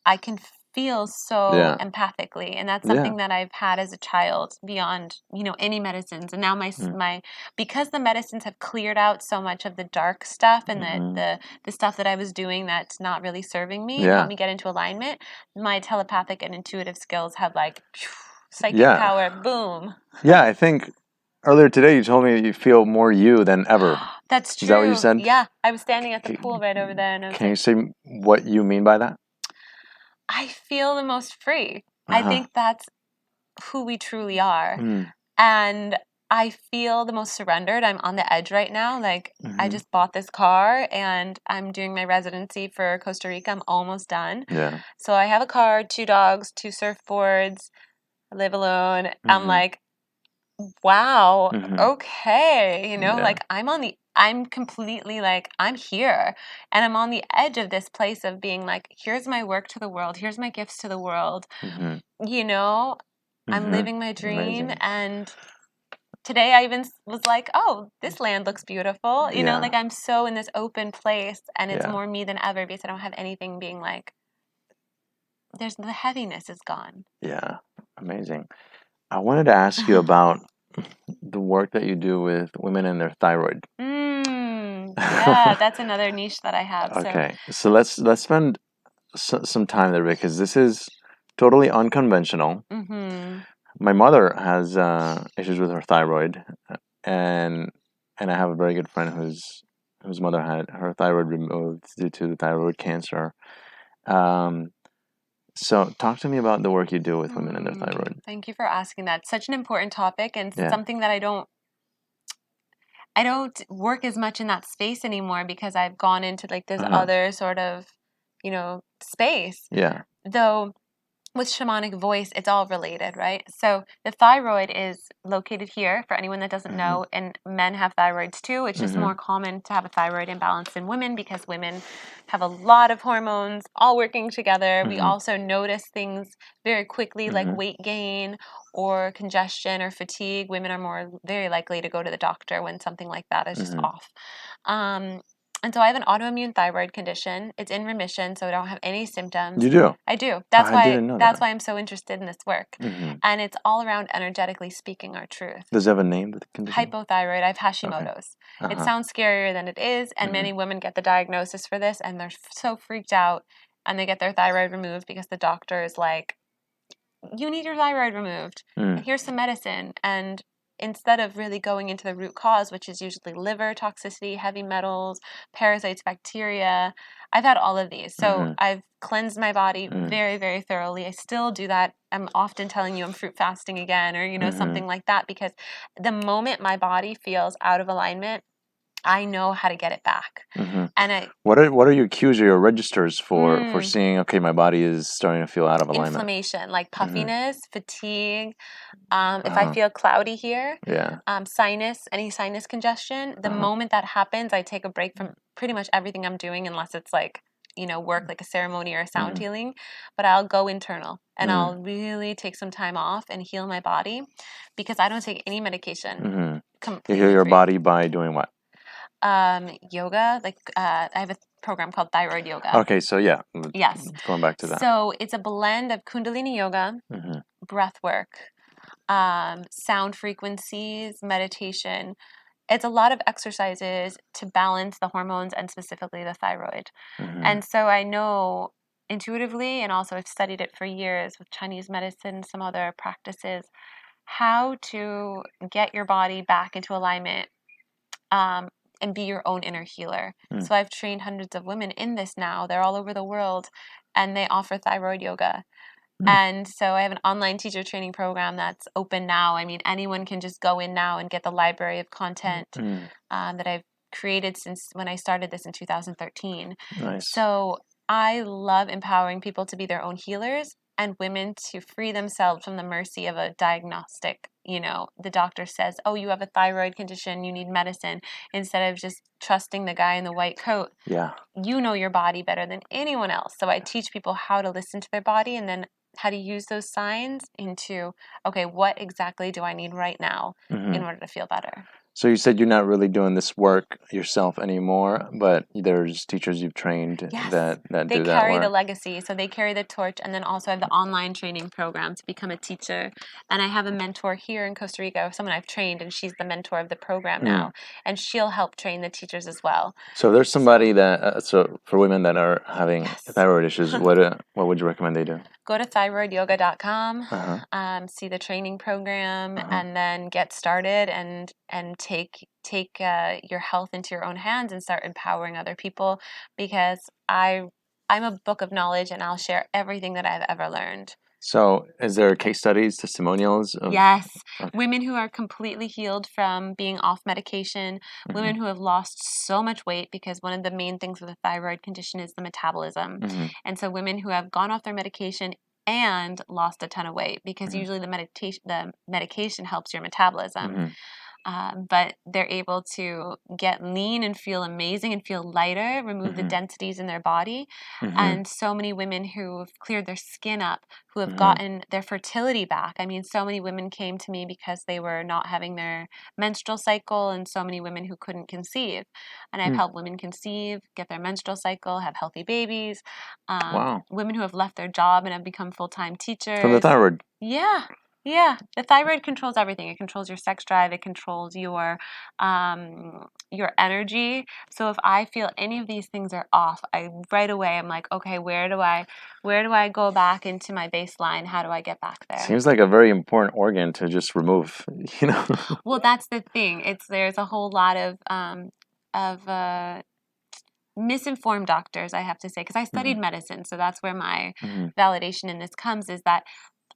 I can feel so empathically, and that's something that I've had as a child beyond any medicines. And now my because the medicines have cleared out so much of the dark stuff and the stuff that I was doing that's not really serving me and help me get into alignment, my telepathic and intuitive skills have like psychic power, boom. Yeah, I think earlier today you told me you feel more you than ever. That's true. Is that what you said? Yeah, I was standing at the pool right over there, and I was Can you say what you mean by that? I feel the most free. I think that's who we truly are. And I feel the most surrendered. I'm on the edge right now. Like, I just bought this car and I'm doing my residency for Costa Rica. I'm almost done. Yeah. So I have a car, 2 dogs, 2 surfboards. I live alone. I'm like, wow, okay. Like I'm completely like, I'm here and I'm on the edge of this place of being like, here's my work to the world. Here's my gifts to the world. I'm living my dream. Amazing. And today I even was like, oh, this land looks beautiful. Like I'm so in this open place and it's more me than ever because I don't have anything being like, the heaviness is gone. Yeah, amazing. I wanted to ask you about the work that you do with women and their thyroid. Yeah, that's another niche that I have. Okay, so let's spend some time there because this is totally unconventional. My mother has issues with her thyroid, and I have a very good friend whose mother had her thyroid removed due to thyroid cancer. So talk to me about the work you do with women and their thyroid. Thank you for asking that. Such an important topic and something that I don't work as much in that space anymore because I've gone into like this other sort of, space. Yeah. Though with shamanic voice, it's all related, right? So the thyroid is located here for anyone that doesn't know, and men have thyroids too. It's just more common to have a thyroid imbalance in women because women have a lot of hormones all working together. We also notice things very quickly like weight gain or congestion or fatigue. Women are very likely to go to the doctor when something like that is just off. And so I have an autoimmune thyroid condition. It's in remission, so I don't have any symptoms. You do? I do. That's I didn't know why that. I'm so interested in this work. And it's all around energetically speaking our truth. Does it have a name, the condition? Hypothyroid. I have Hashimoto's. It sounds scarier than it is, and many women get the diagnosis for this, and they're so freaked out, and they get their thyroid removed because the doctor is like, you need your thyroid removed. Here's some medicine. And instead of really going into the root cause, which is usually liver toxicity, heavy metals, parasites, bacteria, I've had all of these. So I've cleansed my body very, very thoroughly. I still do that. I'm often telling you I'm fruit fasting again or, something like that, because the moment my body feels out of alignment, I know how to get it back. And what are your cues or your registers for seeing, okay, my body is starting to feel out of alignment? Inflammation, like puffiness, fatigue. If I feel cloudy here, any sinus congestion, the moment that happens, I take a break from pretty much everything I'm doing, unless it's like, work like a ceremony or a sound healing. But I'll go internal and I'll really take some time off and heal my body because I don't take any medication. completely You heal your free. body by doing what? Yoga, like I have a program called Thyroid Yoga. Okay, so yeah, Yes. going back to that. So it's a blend of Kundalini Yoga, breath work, sound frequencies, meditation. It's a lot of exercises to balance the hormones and specifically the thyroid. And so I know intuitively, and also I've studied it for years with Chinese medicine, some other practices, how to get your body back into alignment, and be your own inner healer. So I've trained hundreds of women in this now. They're all over the world, and they offer thyroid yoga. And so I have an online teacher training program that's open now. I mean, anyone can just go in now and get the library of content that I've created since when I started this in 2013. Nice. So I love empowering people to be their own healers and women to free themselves from the mercy of a diagnostic. You know, the doctor says, oh, you have a thyroid condition, you need medicine, instead of just trusting the guy in the white coat. Yeah. You know your body better than anyone else. So I teach people how to listen to their body and then how to use those signs into, okay, what exactly do I need right now in order to feel better? So you said you're not really doing this work yourself anymore, but there's teachers you've trained Yes. that They do that carry the work. legacy. So they carry the torch, and then also I have the online training program to become a teacher. And I have a mentor here in Costa Rica, someone I've trained, and she's the mentor of the program now. And she'll help train the teachers as well. So there's somebody that so for women that are having Yes. thyroid issues, what would you recommend they do? Go to thyroidyoga.com, see the training program, and then get started and take your health into your own hands and start empowering other people, because I'm a book of knowledge and I'll share everything that I've ever learned. So is there case studies, testimonials of Yes. Okay. Women who are completely healed from being off medication, women who have lost so much weight, because one of the main things with a thyroid condition is the metabolism. And so women who have gone off their medication and lost a ton of weight, because usually the medication helps your metabolism. But they're able to get lean and feel amazing and feel lighter, remove the densities in their body. And so many women who've cleared their skin up, who have gotten their fertility back. I mean, so many women came to me because they were not having their menstrual cycle, and so many women who couldn't conceive. And I've helped women conceive, get their menstrual cycle, have healthy babies. Wow. Women who have left their job and have become full-time teachers. From the thyroid. Yeah. Yeah, the thyroid controls everything. It controls your sex drive. It controls your energy. So if I feel any of these things are off, right away I'm like, okay, where do I go back into my baseline? How do I get back there? Seems like a very important organ to just remove, you know. Well, that's the thing. There's a whole lot of misinformed doctors, I have to say, because I studied medicine, so that's where my validation in this comes, is that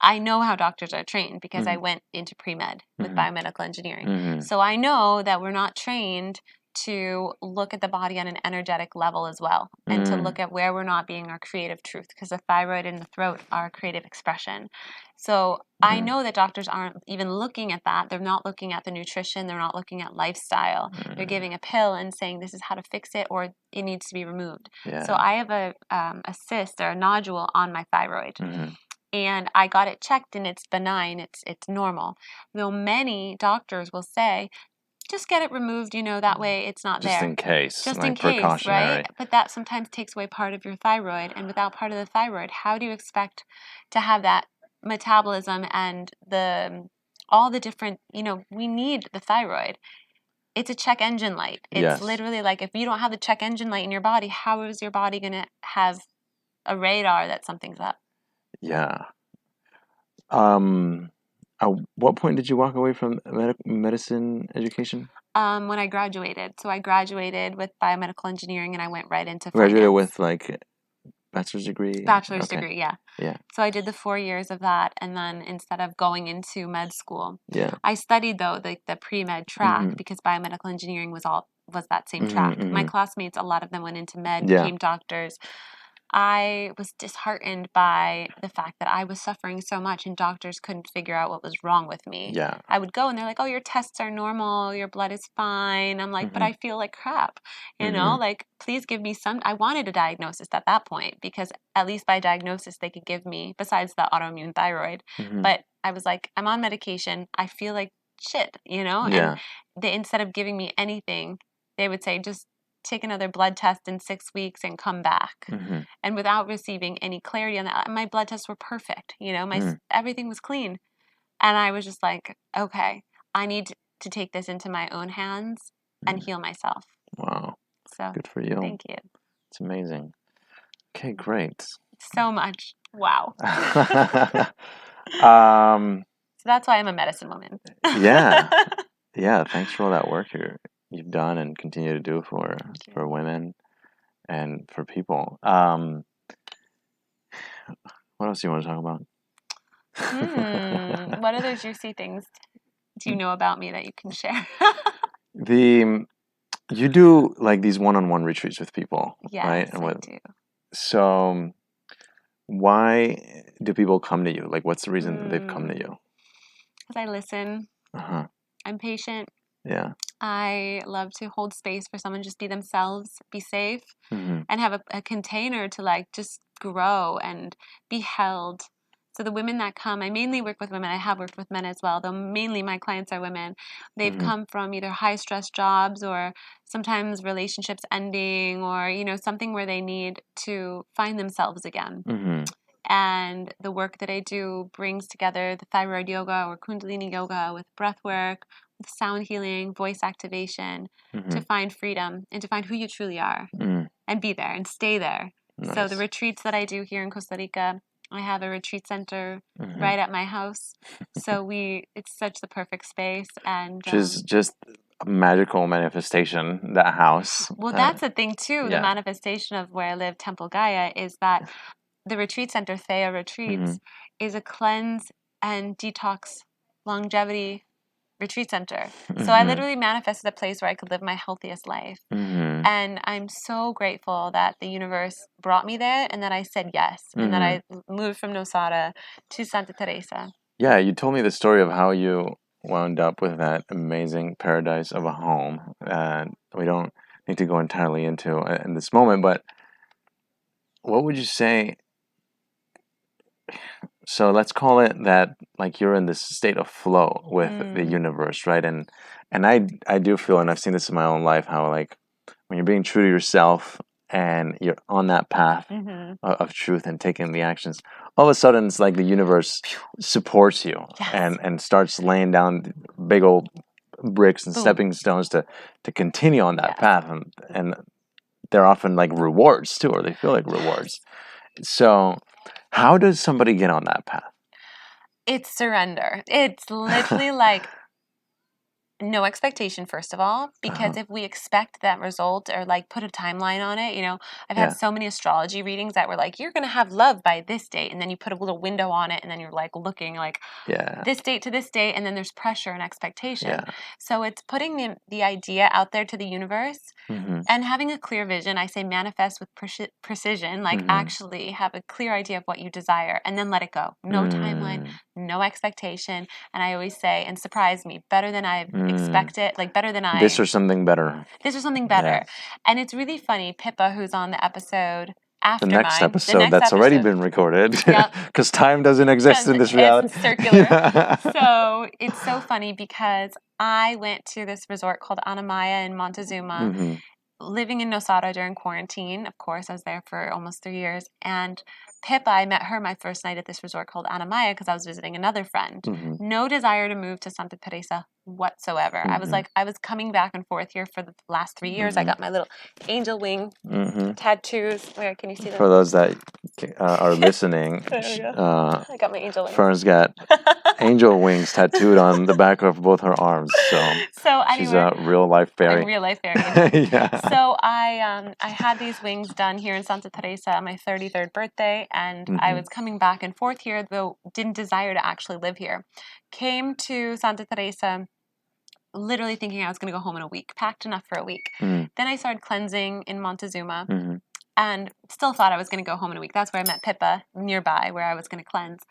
I know how doctors are trained because I went into pre-med with biomedical engineering. So I know that we're not trained to look at the body on an energetic level as well, and to look at where we're not being our creative truth, because the thyroid and the throat are creative expression. So I know that doctors aren't even looking at that. They're not looking at the nutrition. They're not looking at lifestyle. They're giving a pill and saying this is how to fix it, or it needs to be removed. Yeah. So I have a cyst or a nodule on my thyroid. And I got it checked and it's benign, it's normal. Though many doctors will say, just get it removed, that way it's not Just there. in case. Just like in case, precautionary. right? But that sometimes takes away part of your thyroid. And without part of the thyroid, how do you expect to have that metabolism and all the different, we need the thyroid. It's a check engine light. It's literally like, if you don't have the check engine light in your body, how is your body going to have a radar that something's up? Yeah. At what point did you walk away from medicine education? When I graduated. So I graduated with biomedical engineering and I went right into Graduated finance. with like bachelor's degree? Bachelor's degree, yeah. Yeah. So I did the 4 years of that, and then instead of going into med school, Yeah. I studied though the pre-med track, because biomedical engineering was that same track. My classmates, a lot of them went into med, became doctors. I was disheartened by the fact that I was suffering so much and doctors couldn't figure out what was wrong with me. Yeah. I would go and they're like, oh, your tests are normal, your blood is fine. I'm like, but I feel like crap. Like, please give me some. I wanted a diagnosis at that point, because at least by diagnosis they could give me, besides the autoimmune thyroid. But I was like, I'm on medication. I feel like shit, and Yeah. they, instead of giving me anything, they would say, just take another blood test in 6 weeks and come back. And without receiving any clarity on that, my blood tests were perfect. Everything was clean. And I was just like, okay, I need to take this into my own hands and heal myself. Wow. So Good for you. thank you. It's amazing. Okay, great. So much. Wow. So that's why I'm a medicine woman. Yeah. Yeah, thanks for all that work you've done and continue to do for women and for people. What else do you want to talk about? What other juicy things do you know about me that you can share? You do like these one-on-one retreats with people, right? Yes, And I do. So why do people come to you? Like, what's the reason that they've come to you? Because I listen. I'm patient. Yeah. I love to hold space for someone, just be themselves, be safe, and have a container to like just grow and be held. So the women that come, I mainly work with women. I have worked with men as well, though mainly my clients are women. They've come from either high stress jobs or sometimes relationships ending or, something where they need to find themselves again. And the work that I do brings together the Thyroid Yoga or Kundalini Yoga with breath work, with sound healing, voice activation, to find freedom and to find who you truly are and be there and stay there. Nice. So the retreats that I do here in Costa Rica, I have a retreat center right at my house. So it's such the perfect space. And which is just a magical manifestation, that house. Well, that's the thing too. Yeah. The manifestation of where I live, Temple Gaia, is that the retreat center, Thea Retreats, is a cleanse and detox longevity retreat center. So I literally manifested a place where I could live my healthiest life. And I'm so grateful that the universe brought me there and that I said yes and that I moved from Nosara to Santa Teresa. Yeah, you told me the story of how you wound up with that amazing paradise of a home. And we don't need to go entirely into in this moment, but what would you say? So let's call it that, like, you're in this state of flow with the universe, right? And I do feel, and I've seen this in my own life, how like when you're being true to yourself and you're on that path of truth and taking the actions, all of a sudden it's like the universe supports you and starts laying down big old bricks and stepping stones to continue on that path, and they're often like rewards too, or they feel like rewards. So how does somebody get on that path? It's surrender. It's literally like no expectation, first of all, because if we expect that result or like put a timeline on it, I've had so many astrology readings that were like, you're going to have love by this date. And then you put a little window on it and then you're like looking like this date to this date. And then there's pressure and expectation. So it's putting the idea out there to the universe and having a clear vision. I say manifest with precision, like actually have a clear idea of what you desire and then let it go. No timeline, no expectation. And I always say, and surprise me, better than I've expected, like better than I... This or something better. This or something better. Yeah. And it's really funny, Pippa, who's on the episode after the next mine, episode that's already been recorded, because time doesn't exist in this reality. It's circular. So it's so funny because I went to this resort called Anamaya in Montezuma, living in Nosara during quarantine. Of course, I was there for almost 3 years. And Pippa, I met her my first night at this resort called Anamaya because I was visiting another friend. No desire to move to Santa Teresa whatsoever. I was coming back and forth here for the last 3 years. I got my little angel wing tattoos. Where can you see them? For those that are listening, I got my angel wings. Fern's got angel wings tattooed on the back of both her arms. So anyway, she's a real life fairy. I'm real life fairy. So I had these wings done here in Santa Teresa on my 33rd birthday, and I was coming back and forth here, though didn't desire to actually live here. Came to Santa Teresa literally thinking I was going to go home in a week, packed enough for a week. Then I started cleansing in Montezuma and still thought I was going to go home in a week. That's where I met Pippa, nearby, where I was going to cleanse.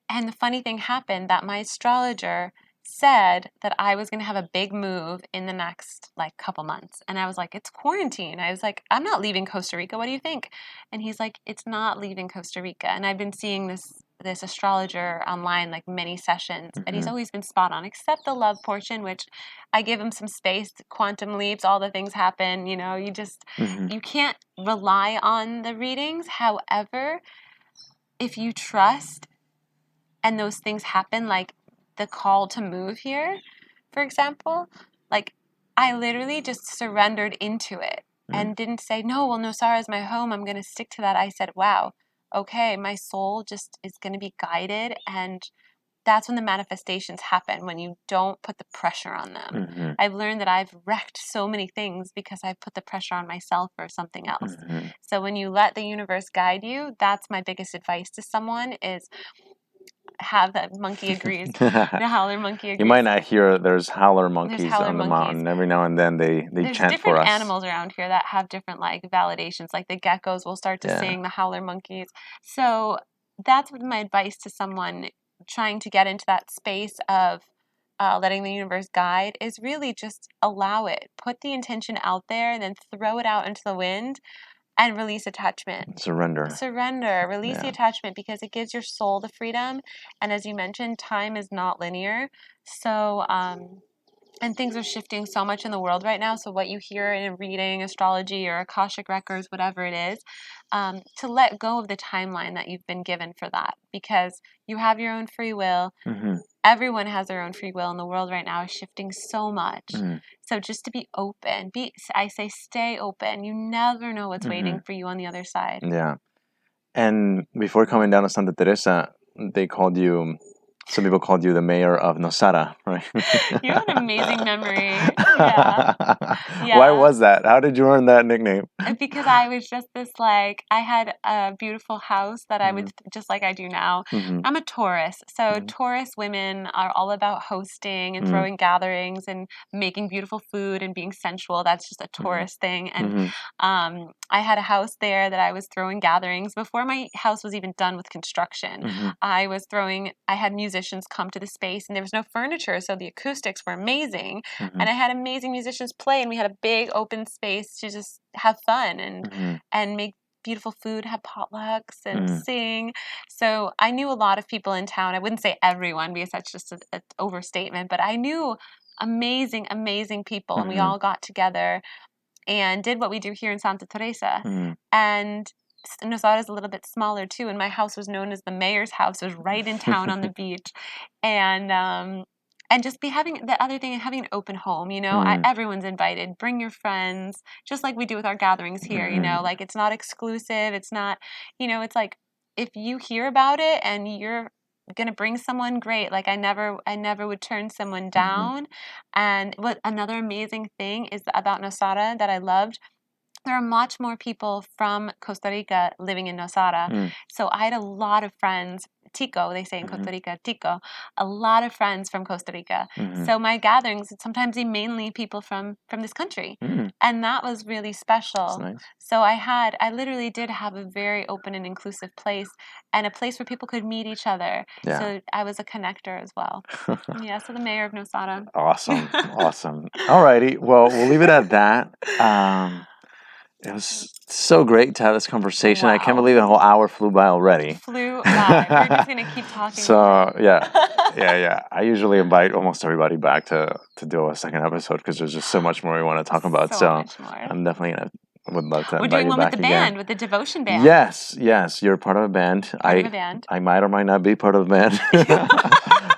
And the funny thing happened that my astrologer said that I was going to have a big move in the next like couple months. And I was like, it's quarantine. I was like, I'm not leaving Costa Rica. What do you think? And he's like, it's not leaving Costa Rica. And I've been seeing this astrologer online, like many sessions, and he's always been spot on, except the love portion, which I give him some space, quantum leaps, all the things happen, you know, you can't rely on the readings. However, if you trust and those things happen, like the call to move here, for example, like I literally just surrendered into it and didn't say, no, well, Nosara is my home. I'm going to stick to that. I said, wow, okay, my soul just is going to be guided. And that's when the manifestations happen, when you don't put the pressure on them. I've learned that I've wrecked so many things because I put the pressure on myself or something else. So when you let the universe guide you, that's my biggest advice to someone is have that monkey agrees. The howler monkey agrees. You might not hear there's howler monkeys howler on the monkeys. mountain. Every now and then they There's chant for different us. animals around here that have different like validations. Like the geckos will start to sing, the howler monkeys. So that's my advice to someone trying to get into that space of letting the universe guide is really just allow it. Put the intention out there and then throw it out into the wind and release attachment. Surrender. Release the attachment because it gives your soul the freedom. And as you mentioned, time is not linear. So, and things are shifting so much in the world right now. So what you hear in a reading, astrology, or Akashic records, whatever it is, to let go of the timeline that you've been given for that, because you have your own free will. Everyone has their own free will, and the world right now is shifting so much. So just to be open, I say stay open. You never know what's waiting for you on the other side. Yeah. And before coming down to Santa Teresa, some people called you the mayor of Nosara, right? You have an amazing memory. Yeah. Why was that? How did you earn that nickname? Because I was just I had a beautiful house that I would, just like I do now. I'm a Taurus. So Taurus women are all about hosting and throwing gatherings and making beautiful food and being sensual. That's just a Taurus thing. And I had a house there that I was throwing gatherings. Before my house was even done with construction, I had musicians come to the space, and there was no furniture, so the acoustics were amazing. And I had amazing musicians play, and we had a big open space to just have fun and make beautiful food, have potlucks and sing. So I knew a lot of people in town. I wouldn't say everyone because that's just an overstatement, but I knew amazing, amazing people, and we all got together and did what we do here in Santa Teresa. And Nosara is a little bit smaller too, and my house was known as the mayor's house. It was right in town on the beach, and just having the other thing, having an open home. You know, everyone's invited. Bring your friends, just like we do with our gatherings here. You know, like it's not exclusive. It's not, you know, it's like if you hear about it and you're gonna bring someone, great. Like I never would turn someone down. And what another amazing thing is about Nosara that I loved, there are much more people from Costa Rica living in Nosara. So I had a lot of friends, Tico, they say in Costa Rica, Tico, a lot of friends from Costa Rica. So my gatherings, sometimes mainly people from this country. And that was really special. Nice. So I literally did have a very open and inclusive place and a place where people could meet each other. Yeah. So I was a connector as well. Yeah, so the mayor of Nosara. Awesome. Alrighty. Well, we'll leave it at that. It was so great to have this conversation. Wow. I can't believe the whole hour flew by already. Flew by. We're just gonna keep talking. So yeah. I usually invite almost everybody back to do a second episode because there's just so much more we want to talk about. So much more. I'm definitely would love to We're invite doing you one back with the again. band, with the devotion band. Yes, you're part of a band. I might or might not be part of the band.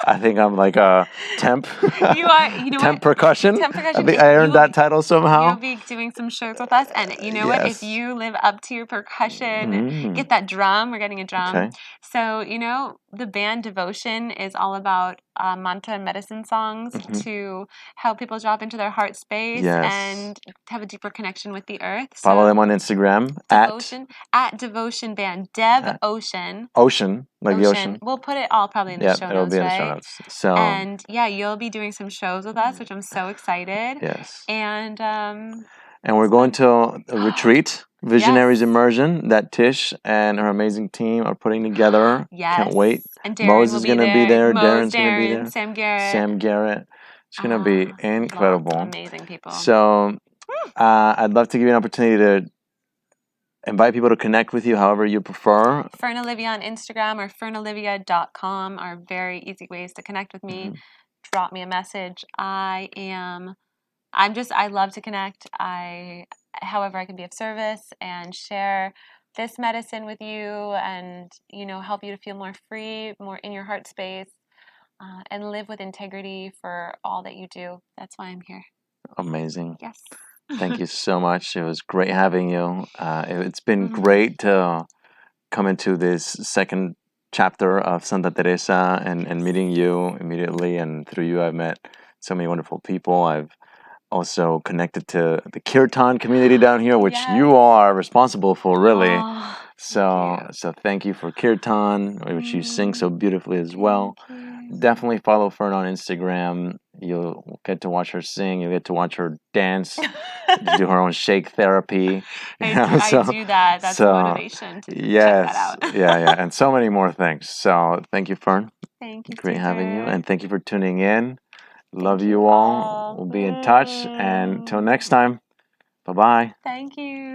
I think I'm like a temp. You are, you know temp what? percussion. Temp percussion. I think I earned that title somehow. You'll be doing some shows with us, and you know what? If you live up to your percussion, get that drum. We're getting a drum. Okay. So you know the band Devotion is all about mantra and medicine songs to help people drop into their heart space and have a deeper connection with the earth. Follow them on Instagram at Devotion Band. Devotion. Ocean, like the ocean. We'll put it all probably in the show notes, it'll be in right? the show notes. So and you'll be doing some shows with us, which I'm so excited. Yes. And we're going to a retreat Visionaries Yes. Immersion that Tish and her amazing team are putting together. Yes. Can't wait. And Darren Mose will is be going to be there. there. Mose, Darren's going to be Darren, there. Sam Garrett. Sam Garrett. It's going to be Lots incredible. of amazing people. So I'd love to give you an opportunity to invite people to connect with you however you prefer. Fern Olivia on Instagram or fernolivia.com are very easy ways to connect with me. Drop me a message. I love to connect. However I can be of service and share this medicine with you and, help you to feel more free, more in your heart space, and live with integrity for all that you do. That's why I'm here. Amazing. Yes. Thank you so much. It was great having you. It's been great to come into this second chapter of Santa Teresa and meeting you immediately. And through you, I've met so many wonderful people. I've also connected to the Kirtan community down here, which you are responsible for, really. So thank you for Kirtan, which you sing so beautifully as well. Definitely follow Fern on Instagram. You'll get to watch her sing. You'll get to watch her dance, do her own shake therapy. I do that. That's motivation to check that out. yeah, and so many more things. So thank you, Fern. Thank you. Great having you, Cesar. and thank you for tuning in. Love you all. We'll be in touch, and until next time, bye-bye. Thank you.